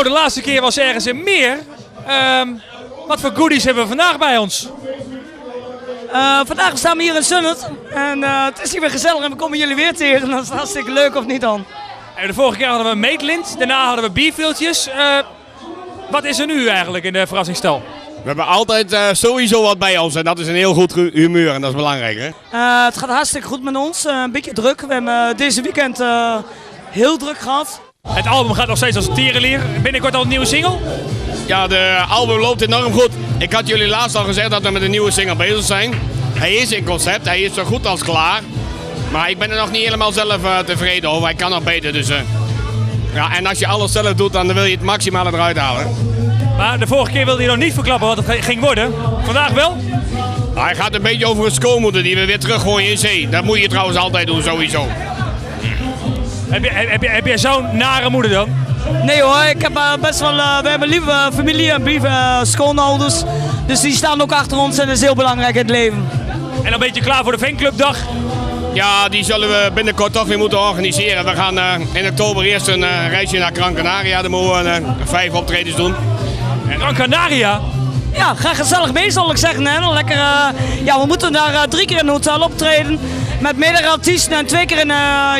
Nou, de laatste keer was ergens in Meer. Wat voor goodies hebben we vandaag bij ons? Vandaag staan we hier in Sunnet en het is hier weer gezellig en we komen jullie weer tegen. Dat is hartstikke leuk, of niet dan? De vorige keer hadden we meetlint, daarna hadden we bierveeltjes. Wat is er nu eigenlijk in de verrassingsstal? We hebben altijd sowieso wat bij ons en dat is een heel goed humeur en dat is belangrijk, hè? Het gaat hartstikke goed met ons, een beetje druk. We hebben deze weekend heel druk gehad. Het album gaat nog steeds als tierenlier. Binnenkort al een nieuwe single? Ja, de album loopt enorm goed. Ik had jullie laatst al gezegd dat we met een nieuwe single bezig zijn. Hij is in concept, hij is zo goed als klaar. Maar ik ben er nog niet helemaal zelf tevreden over, hij kan nog beter. Dus, ja, en als je alles zelf doet, dan wil je het maximale eruit halen. Maar de vorige keer wilde je nog niet verklappen wat het ging worden. Vandaag wel? Nou, hij gaat een beetje over een schoonmoeder die we weer teruggooien in zee. Dat moet je trouwens altijd doen, sowieso. Heb jij zo'n nare moeder dan? Nee hoor, ik heb best wel, we hebben lieve familie en lieve schoonouders. Dus die staan ook achter ons en dat is heel belangrijk in het leven. En een beetje klaar voor de fanclubdag? Ja, die zullen we binnenkort toch weer moeten organiseren. We gaan in oktober eerst een reisje naar Gran Canaria. Daar moeten we 5 optredens doen. Gran Canaria? Ja, ga gezellig mee zal ik zeggen. Hè? Lekker, ja, we moeten daar 3 keer in een hotel optreden. Met meerdere artiesten en 2 keer in,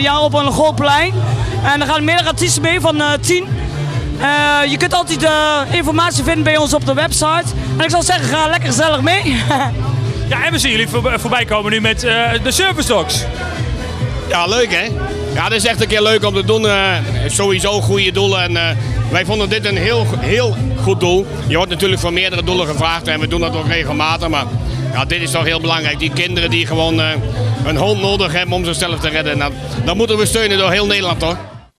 ja, op een groot plein. En er gaan meerdere artiesten mee van 10. Je kunt altijd informatie vinden bij ons op de website. En ik zou zeggen, ga lekker gezellig mee. Ja, en we zien jullie voorbij komen nu met de Service Dogs. Ja, leuk hè? Ja, dat is echt een keer leuk om te doen. Sowieso goede doelen. En wij vonden dit een heel goed doel. Je wordt natuurlijk voor meerdere doelen gevraagd en we doen dat ook regelmatig. Maar ja, dit is toch heel belangrijk. Die kinderen die gewoon een hond nodig hebben om zichzelf te redden. Nou, dat moeten we steunen door heel Nederland toch?